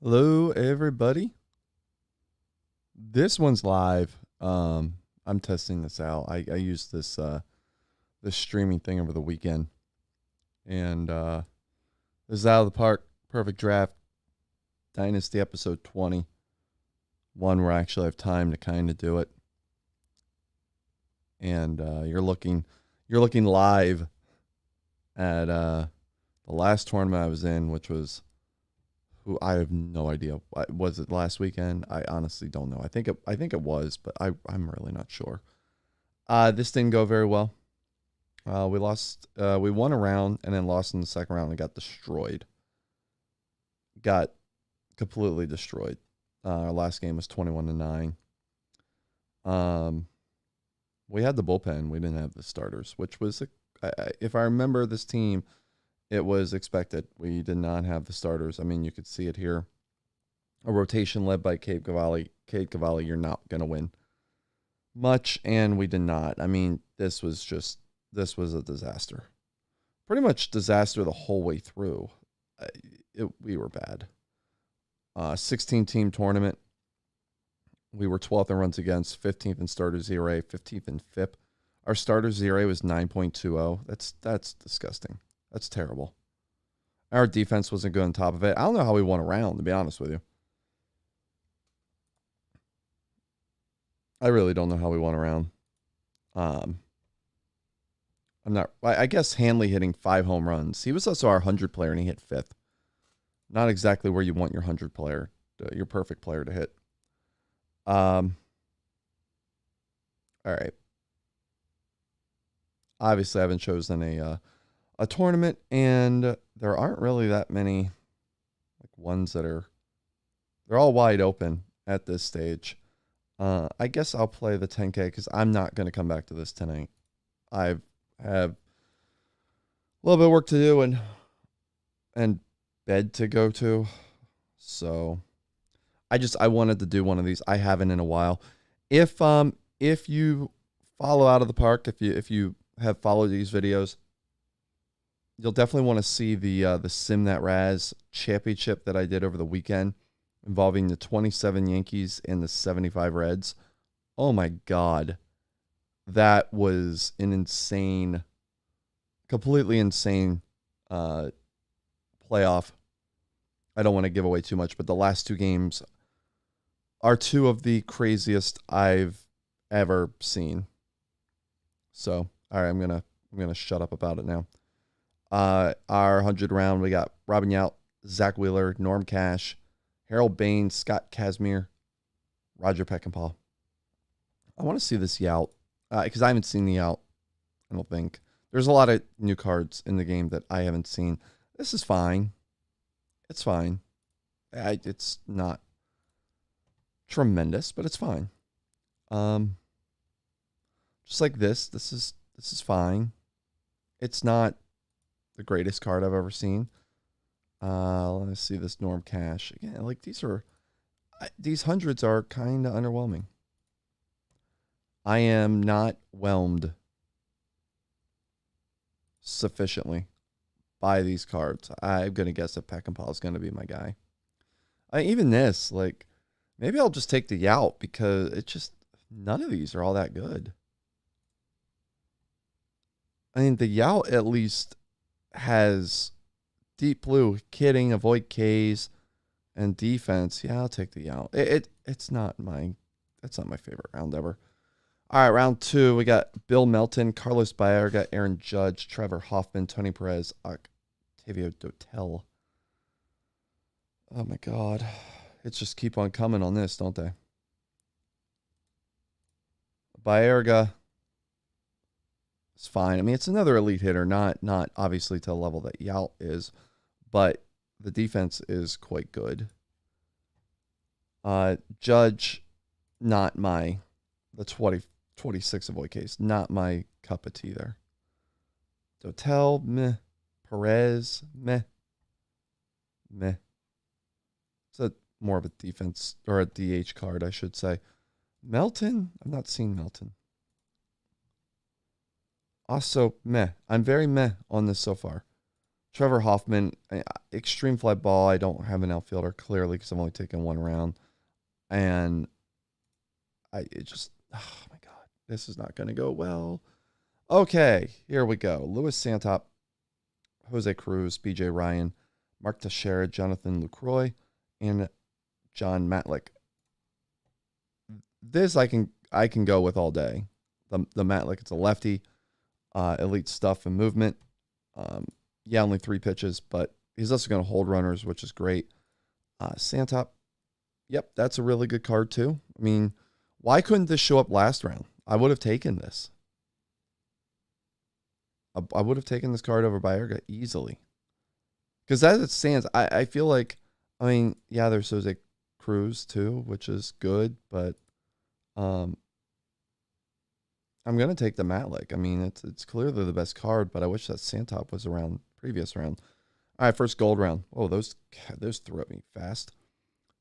Hello, everybody. This one's live. I'm testing this out. I used this streaming thing over the weekend, and this is Out of the Park Perfect Draft Dynasty episode 20. One where I actually have time to kind of do it, and you're looking live at the last tournament I was in, which was. Who I have no idea. Was it last weekend? I honestly don't know. I think it was, but I'm really not sure. This didn't go very well. We lost. We won a round and then lost in the second round and got destroyed. Got completely destroyed. Our last game was 21-9. We had the bullpen. We didn't have the starters, which was, if I remember this team, it was expected. We did not have the starters. I mean, you could see it here. A rotation led by Cade Cavalli. Cade Cavalli, you're not going to win much, and we did not. I mean, this was a disaster. Pretty much disaster the whole way through. We were bad. 16-team tournament. We were 12th in runs against, 15th in starters ERA, 15th in FIP. Our starters ERA was 9.20. That's disgusting. That's terrible. Our defense wasn't good on top of it. I don't know how we won a round, to be honest with you. I really don't know how we won a round. I guess Hanley hitting 5 home runs. He was also our 100 player, and he hit 5th. Not exactly where you want your 100 player, your perfect player to hit. All right. Obviously, I haven't chosen a tournament, and there aren't really that many like ones they're all wide open at this stage. I guess I'll play the 10K because I'm not going to come back to this tonight. I have a little bit of work to do and bed to go to. So I wanted to do one of these. I haven't in a while. If you follow Out of the Park, if you have followed these videos, you'll definitely want to see the Sim That Razz championship that I did over the weekend involving the 27 Yankees and the 75 Reds. Oh my God. That was an insane, completely insane playoff. I don't want to give away too much, but the last 2 games are 2 of the craziest I've ever seen. So, all right, I'm gonna shut up about it now. Our 100 round, we got Robin Yount, Zach Wheeler, Norm Cash, Harold Baines, Scott Kazmir, Roger Peckinpah. I want to see this Yount because I haven't seen the Yount. I don't think there's a lot of new cards in the game that I haven't seen. This is fine. It's fine. It's not tremendous, but it's fine. Just like this is fine. It's not the greatest card I've ever seen. Let me see this Norm Cash again. Like these hundreds are kind of underwhelming. I am not whelmed sufficiently by these cards. I'm gonna guess that Peckinpah is gonna be my guy. Even this, like, maybe I'll just take the Yount because it's just none of these are all that good. I mean, the Yount at least has deep blue, hitting, avoid Ks, and defense. Yeah, I'll take the Yount. That's not my favorite round ever. All right, round 2, we got Bill Melton, Carlos Baerga, Aaron Judge, Trevor Hoffman, Tony Perez, Octavio Dotel. Oh my God. It's just keep on coming on this, don't they? Baerga. It's fine. I mean, it's another elite hitter, not obviously to the level that Yount is, but the defense is quite good. Judge, not the 26 avoid case, not my cup of tea there. Dotel, meh. Perez, meh. It's more of a defense or a DH card, I should say. Melton, I'm not seeing Melton. Also, meh. I'm very meh on this so far. Trevor Hoffman, extreme fly ball. I don't have an outfielder clearly because I'm only taking one round, and oh my god, this is not going to go well. Okay, here we go. Louis Santop, Jose Cruz, BJ Ryan, Mark Teixeira, Jonathan Lucroy, and John Matlick. This I can go with all day. The Matlick, it's a lefty, elite stuff and movement. Yeah, only 3 pitches, but he's also going to hold runners, which is great. Santop, yep, that's a really good card too. I mean, why couldn't this show up last round? I would have taken this. I would have taken this card over Baerga easily. Because as it stands, I feel like, I mean, yeah, there's Jose Cruz too, which is good, but I'm going to take the Matlick. I mean, it's clearly the best card, but I wish that Santop was around previous round. All right, first gold round. Oh, those threw at me fast.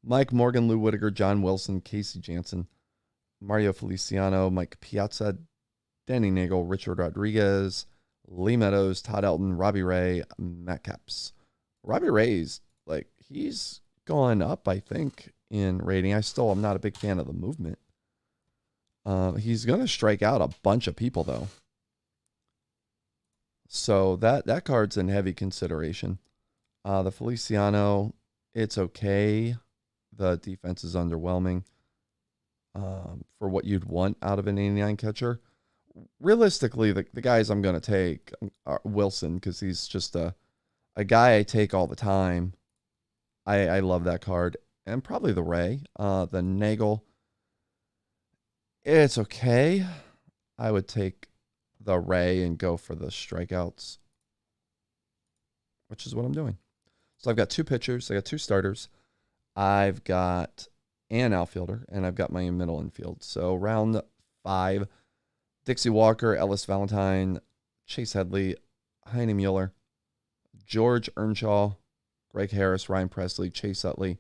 Mike Morgan, Lou Whitaker, John Wilson, Casey Jansen, Mario Feliciano, Mike Piazza, Danny Nagel, Richard Rodriguez, Lee Meadows, Todd Elton, Robbie Ray, Matt Capps. Robbie Ray's, like, he's gone up, I think, in rating. I'm not a big fan of the movement. He's going to strike out a bunch of people, though. So that card's in heavy consideration. The Feliciano, it's okay. The defense is underwhelming for what you'd want out of an 89 catcher. Realistically, the guys I'm going to take are Wilson, because he's just a guy I take all the time. I love that card. And probably the Ray. The Nagel, it's okay. I would take the Ray and go for the strikeouts, which is what I'm doing. So I've got 2 pitchers. I got 2 starters. I've got an outfielder, and I've got my middle infield. So round 5, Dixie Walker, Ellis Valentine, Chase Headley, Heine Mueller, George Earnshaw, Greg Harris, Ryan Presley, Chase Utley,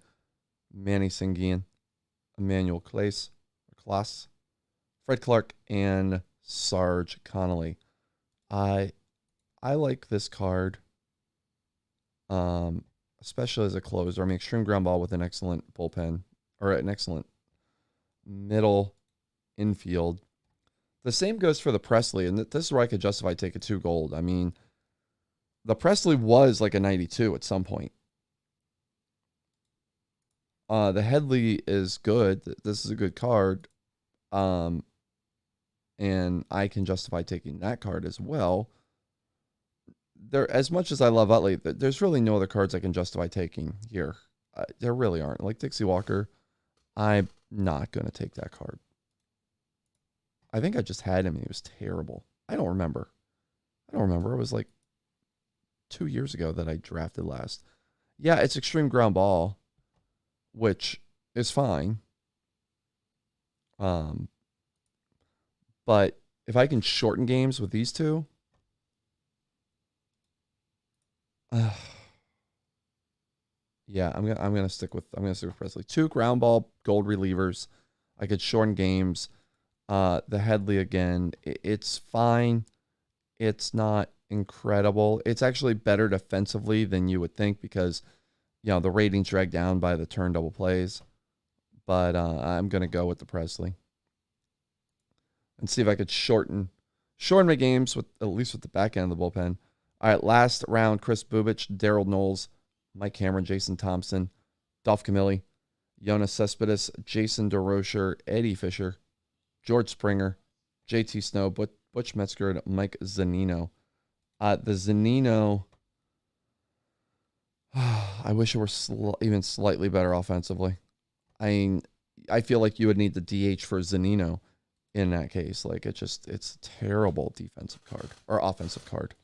Manny Sanguin, Emmanuel Clace, Fred Clark, and Sarge Connolly. I like this card, especially as a closer. I mean, extreme ground ball with an excellent bullpen, or an excellent middle infield. The same goes for the Presley, and this is where I could justify taking 2 gold. I mean, the Presley was like a 92 at some point. The Headley is good. This is a good card. And I can justify taking that card as well. There, as much as I love Utley, there's really no other cards I can justify taking here. There really aren't. Like Dixie Walker, I'm not going to take that card. I think I just had him and he was terrible. I don't remember. It was like 2 years ago that I drafted last. Yeah, it's extreme ground ball, which is fine. But if I can shorten games with these two, yeah, I'm gonna stick with Presley. 2 ground ball gold relievers. I could shorten games. The Headley again, it's fine. It's not incredible. It's actually better defensively than you would think because, the ratings dragged down by the turn double plays. But I'm gonna go with the Presley and see if I could shorten my games with at least with the back end of the bullpen. All right, last round: Chris Bubich, Daryl Knowles, Mike Cameron, Jason Thompson, Dolph Camilli, Jonas Cespedes, Jason DeRocher, Eddie Fisher, George Springer, JT Snow, Butch Metzger, and Mike Zunino. The Zunino, I wish it were even slightly better offensively. I mean, I feel like you would need the DH for Zunino in that case. Like, it's a terrible defensive card or offensive card.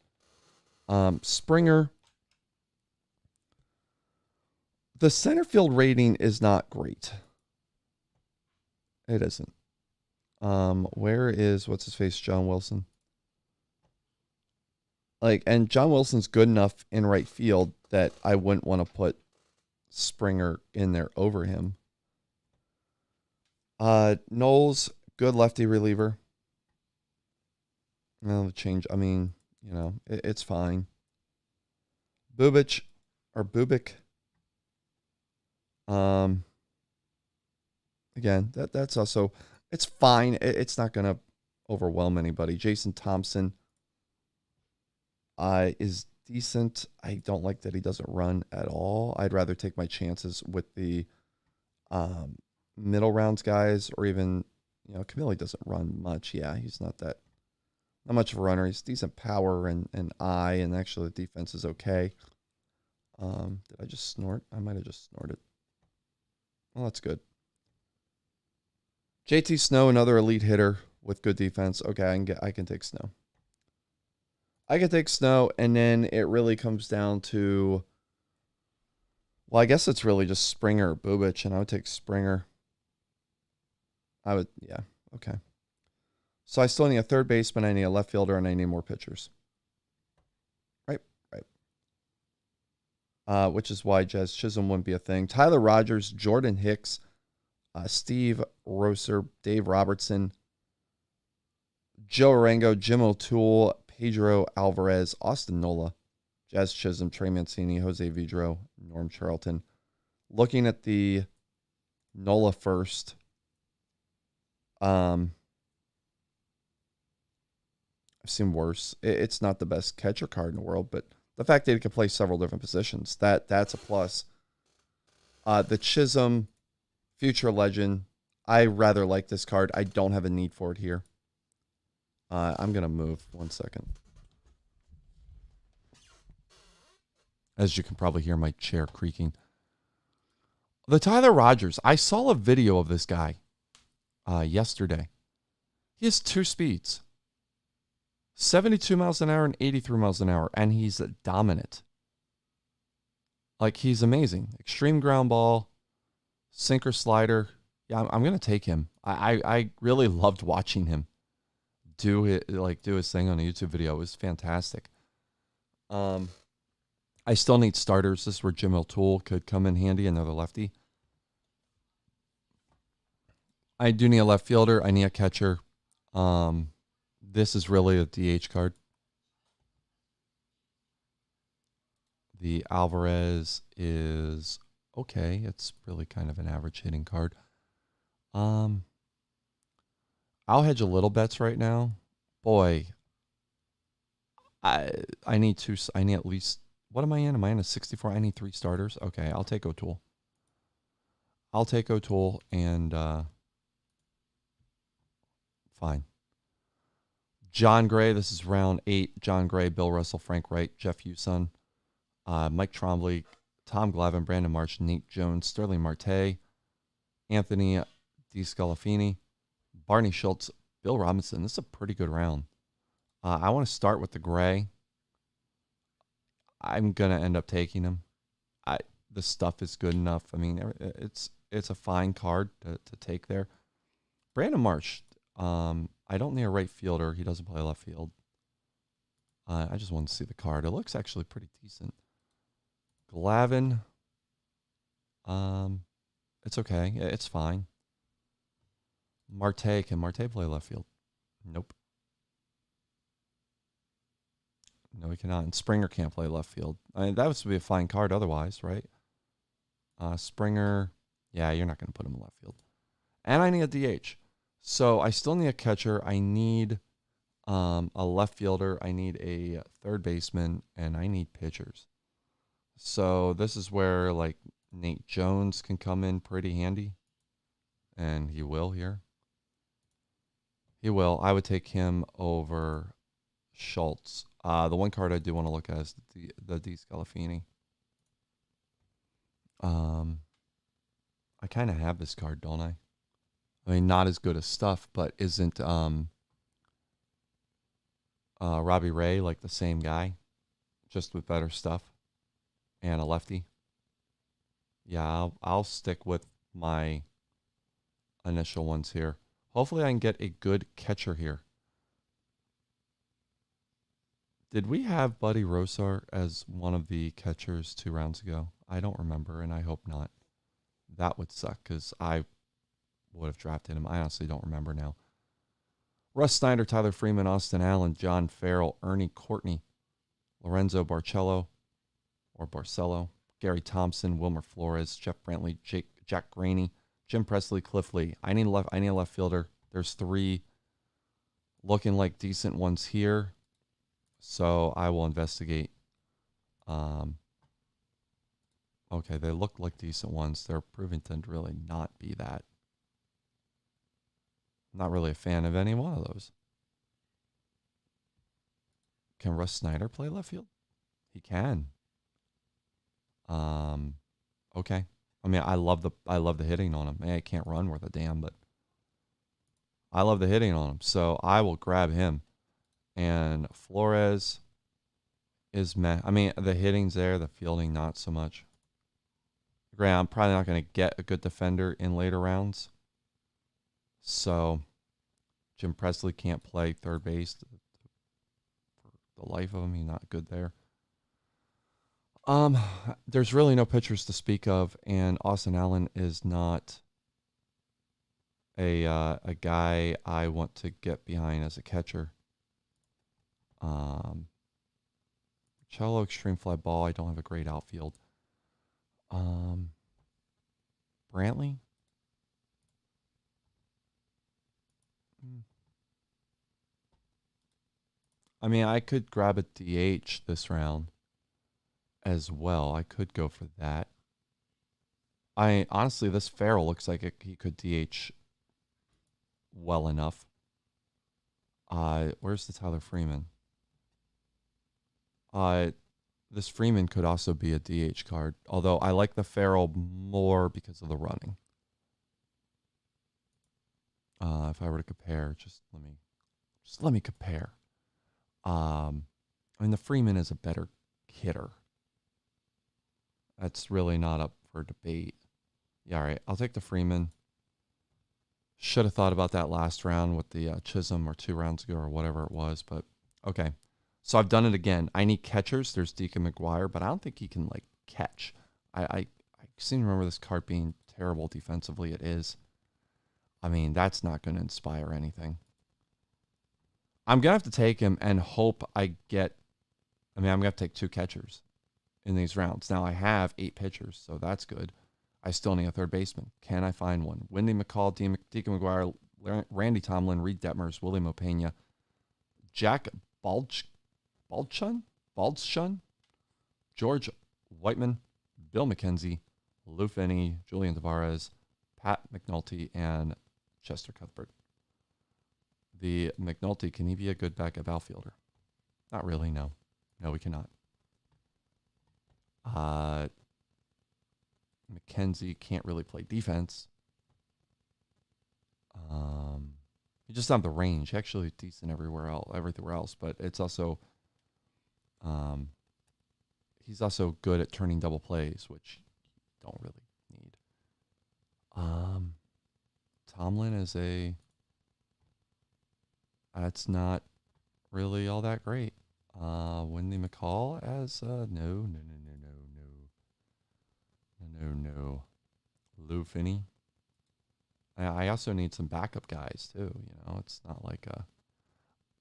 Springer, the center field rating is not great. It isn't. Where is what's his face, John Wilson? And John Wilson's good enough in right field that I wouldn't want to put Springer in there over him. Knowles, good lefty reliever. No, the change. I mean, it's fine. Bubic or Bubic. Again, that's also, it's fine. It's not going to overwhelm anybody. Jason Thompson is decent. I don't like that he doesn't run at all. I'd rather take my chances with the middle rounds guys, or even, Camille doesn't run much. Yeah, he's not much of a runner. He's decent power and eye, and actually the defense is okay. Did I just snort? I might have just snorted. Well, that's good. JT Snow, another elite hitter with good defense. Okay, I can take Snow. I can take Snow, and then it really comes down to, well, I guess it's really just Springer or Bubic, and I would take Springer. Yeah, okay. So I still need a third baseman, I need a left fielder, and I need more pitchers. Right. Which is why Jazz Chisholm wouldn't be a thing. Tyler Rogers, Jordan Hicks, Steve Rosser, Dave Robertson, Joe Arango, Jim O'Toole, Pedro Alvarez, Austin Nola, Jazz Chisholm, Trey Mancini, Jose Vidro, Norm Charlton. Looking at the Nola first, I've seen worse. It's not the best catcher card in the world, but the fact that he can play several different positions, that's a plus. The Chisholm, future legend, I rather like this card. I don't have a need for it here. I'm going to move 1 second. As you can probably hear my chair creaking. The Tyler Rogers, I saw a video of this guy yesterday. He has 2 speeds. 72 miles an hour and 83 miles an hour, and he's dominant. Like, he's amazing. Extreme ground ball, sinker slider. Yeah, I'm going to take him. I really loved watching him do his thing on a YouTube video. It was fantastic. I still need starters. This is where Jim O'Toole could come in handy, another lefty. I do need a left fielder. I need a catcher. This is really a DH card. The Alvarez is okay. It's really kind of an average hitting card. I'll hedge a little bets right now. Boy, I need at least, what am I in? Am I in a 64? I need 3 starters. Okay, I'll take O'Toole. And fine. John Gray, this is round 8. John Gray, Bill Russell, Frank Wright, Jeff Hewson, Mike Trombley, Tom Glavine, Brandon Marsh, Nate Jones, Sterling Marte, Anthony DeScalafini, Barney Schultz, Bill Robinson. This is a pretty good round. I want to start with the Gray. I'm going to end up taking him. The stuff is good enough. I mean, it's a fine card to take there. Brandon Marsh, I don't need a right fielder. He doesn't play left field. I just want to see the card. It looks actually pretty decent. Glavine, it's okay. It's fine. Marte, can Marte play left field? Nope. No, he cannot. And Springer can't play left field. I mean, that would be a fine card otherwise, right? Springer, yeah, you're not going to put him in left field. And I need a DH. So I still need a catcher. I need a left fielder. I need a third baseman. And I need pitchers. So this is where, like, Nate Jones can come in pretty handy. And he will here. He will. I would take him over Schultz. The one card I do want to look at is the DeScalafini. I kind of have this card, don't I? I mean, not as good as stuff, but isn't Robbie Ray like the same guy, just with better stuff and a lefty? Yeah, I'll stick with my initial ones here. Hopefully I can get a good catcher here. Did we have Buddy Rosar as one of the catchers 2 rounds ago? I don't remember, and I hope not. That would suck because I would have drafted him. I honestly don't remember now. Russ Snyder, Tyler Freeman, Austin Allen, John Farrell, Ernie Courtney, Lorenzo Barcello, or Barcelo, Gary Thompson, Wilmer Flores, Jeff Brantley, Jack Graney, Jim Presley, Cliff Lee. I need a left fielder. There's 3 looking like decent ones here, so I will investigate. Okay, they look like decent ones. They're proving to really not be that. Not really a fan of any one of those. Can Russ Snyder play left field? He can. Okay. I mean, I love the hitting on him. Man, I can't run worth a damn, but I love the hitting on him. So I will grab him. And Flores is meh. I mean, the hitting's there, the fielding not so much. Granted, I'm probably not going to get a good defender in later rounds. So Jim Presley can't play third base for the life of him. He's not good there. There's really no pitchers to speak of, and Austin Allen is not a guy I want to get behind as a catcher. Cello extreme fly ball. I don't have a great outfield. Brantley. I mean, I could grab a DH this round as well. I could go for that. Honestly, this Farrell looks like he could DH well enough. Where's the Tyler Freeman? This Freeman could also be a DH card, although I like the Farrell more because of the running. If I were to compare, just let me compare. I mean, the Freeman is a better hitter. That's really not up for debate. Yeah, all right. I'll take the Freeman. Should have thought about that last round with the Chisholm or 2 rounds ago or whatever it was, but okay. So I've done it again. I need catchers. There's Deacon McGuire, but I don't think he can like catch. I seem to remember this card being terrible defensively. It is. I mean, that's not going to inspire anything. I'm going to have to take him and hope I get. I'm going to have to take 2 catchers in these rounds. Now I have 8 pitchers, so that's good. I still need a third baseman. Can I find one? Wendy McCall, Deacon McGuire, Randy Tomlin, Reed Detmers, Willie Mopena, Jack Baldshun, George Whiteman, Bill McKenzie, Lou Finney, Julian Tavares, Pat McNulty, and Chester Cuthbert. The McNulty, can he be a good backup outfielder? Not really, no. No, we cannot. McKenzie can't really play defense. He just doesn't have the range. Actually decent everywhere else, but it's also he's also good at turning double plays, which you don't really need. Tomlin is that's not really all that great. Wendy McCall as no. Lou Finney. I also need some backup guys too. You know, it's not like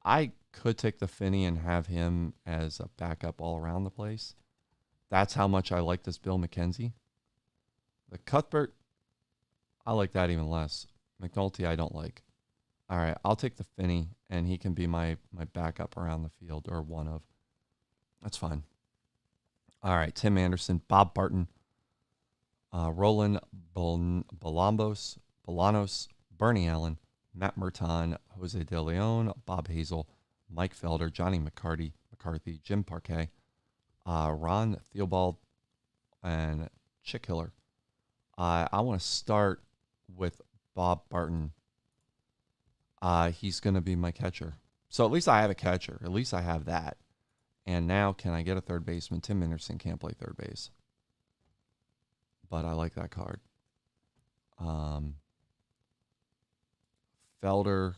I could take the Finney and have him as a backup all around the place. That's how much I like this Bill McKenzie. The Cuthbert, I like that even less. McNulty, I don't like. All right, I'll take the Finney, and he can be my backup around the field, or one of. That's fine. All right, Tim Anderson, Bob Barton, Roland Bolanos, Bernie Allen, Matt Merton, Jose De Leon, Bob Hazel, Mike Felder, Johnny McCarthy, Jim Parquet, Ron Theobald, and Chick Hiller. I want to start with Bob Barton. He's going to be my catcher. So at least I have a catcher. At least I have that. And now can I get a third baseman? Tim Anderson can't play third base. But I like that card. Felder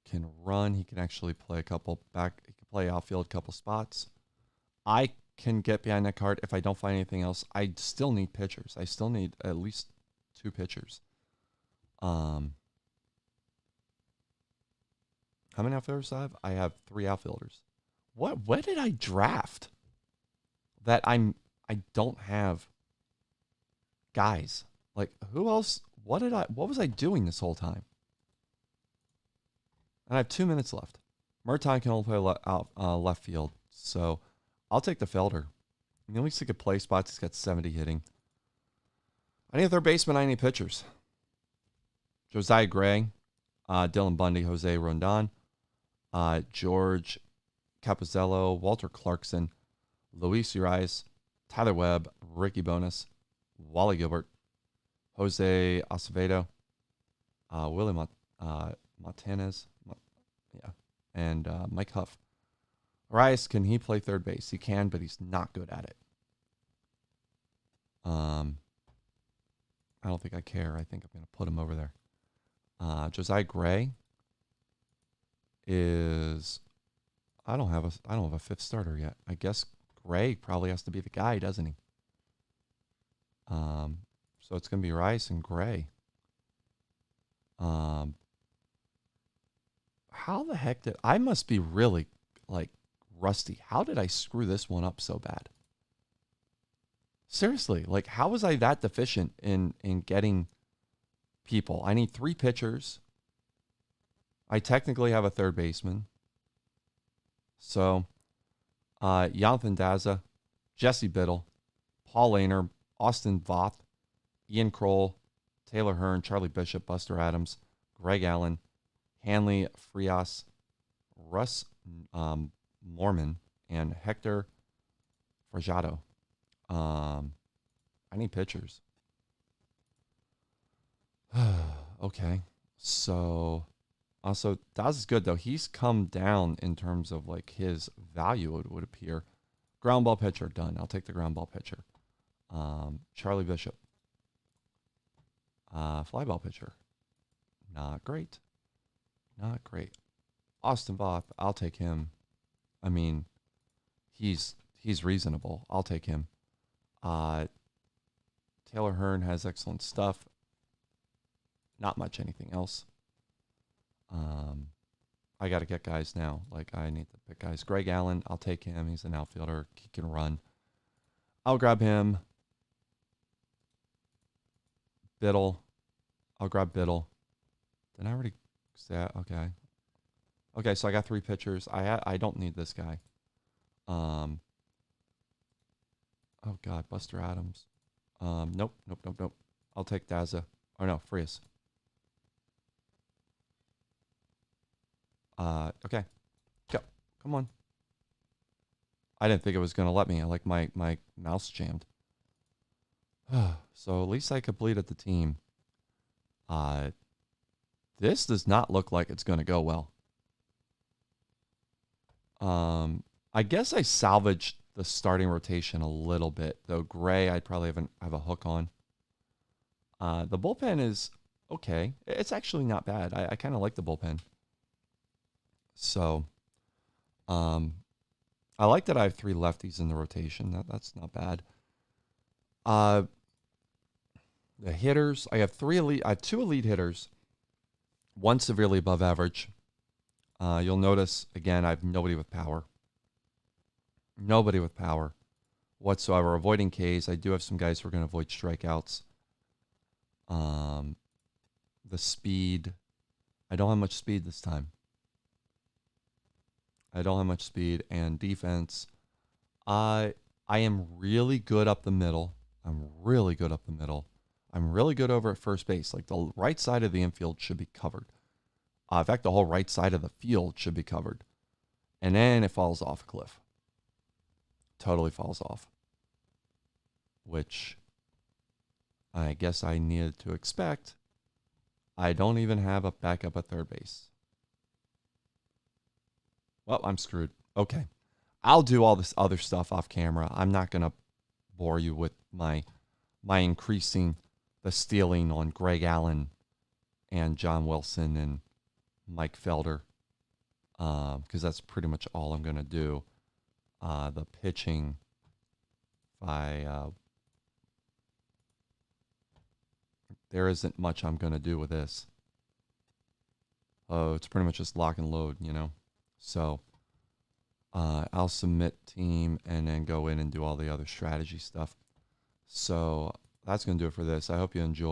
can run. He can actually play he can play outfield a couple spots. I can get behind that card if I don't find anything else. I still need pitchers. I still need at least 2 pitchers. How many outfielders do I have? I have 3 outfielders. What did I draft? that I don't have guys. Like, who else? What was I doing this whole time? And I have 2 minutes left. Merton can only play left field, so I'll take the Felder. I mean, at least he could play spots. He's got 70 hitting. I need a third baseman. I need pitchers. Josiah Gray, Dylan Bundy, Jose Rondon, George Capozzello, Walter Clarkson, Luis Urias, Tyler Webb, Ricky Bonas, Wally Gilbert, Jose Acevedo, Willie Montanez, and Mike Huff. Urias, can he play third base? He can, but he's not good at it. I don't think I care. I think I'm going to put him over there. Josiah Gray is... I don't have a fifth starter yet. I guess Gray probably has to be the guy, doesn't he? So it's going to be Rice and Gray. How the heck did... I must be really, like, rusty. How did I screw this one up so bad? Seriously, like, how was I that deficient in getting people? I need 3 pitchers. I technically have a third baseman. So, Jonathan Daza, Jesse Biddle, Paul Lehner, Austin Voth, Ian Kroll, Taylor Hearn, Charlie Bishop, Buster Adams, Greg Allen, Hanley Frias, Russ Mormon, and Hector Frajado. I need pitchers. Okay. So, also, Daz is good, though. He's come down in terms of, like, his value, it would appear. Ground ball pitcher, done. I'll take the ground ball pitcher. Charlie Bishop. Fly ball pitcher. Not great. Not great. Austin Voth, I'll take him. I mean, he's reasonable. I'll take him. Taylor Hearn has excellent stuff. Not much anything else. I got to get guys now. Like, I need to pick guys. Greg Allen, I'll take him. He's an outfielder. He can run. I'll grab him. Biddle. I'll grab Biddle. Did I already say that? Okay. Okay, so I got 3 pitchers. I don't need this guy. Oh, God, Buster Adams. Nope. I'll take Daza. Oh, no, Frias. Okay. Go. Come on. I didn't think it was going to let me. I like my mouse jammed. So at least I completed the team. This does not look like it's going to go well. I guess I salvaged the starting rotation a little bit, though Gray I'd probably have a hook on. The bullpen is okay. It's actually not bad. I kind of like the bullpen. So, I like that I have 3 lefties in the rotation. That's not bad. The hitters, I have 2 elite hitters, 1 severely above average. You'll notice, again, I have nobody with power. Nobody with power whatsoever. Avoiding Ks. I do have some guys who are going to avoid strikeouts. The speed. I don't have much speed this time. I don't have much speed. And defense. I am really good up the middle. I'm really good over at first base. Like, the right side of the infield should be covered. In fact, the whole right side of the field should be covered. And then it falls off a cliff. Totally falls off. Which I guess I needed to expect. I don't even have a backup at third base. Well, I'm screwed. Okay. I'll do all this other stuff off camera. I'm not going to bore you with my increasing the stealing on Greg Allen and John Wilson and Mike Felder, because that's pretty much all I'm going to do. The pitching, there isn't much I'm going to do with this. Oh, it's pretty much just lock and load, you know. So, I'll submit team and then go in and do all the other strategy stuff. So that's going to do it for this. I hope you enjoy.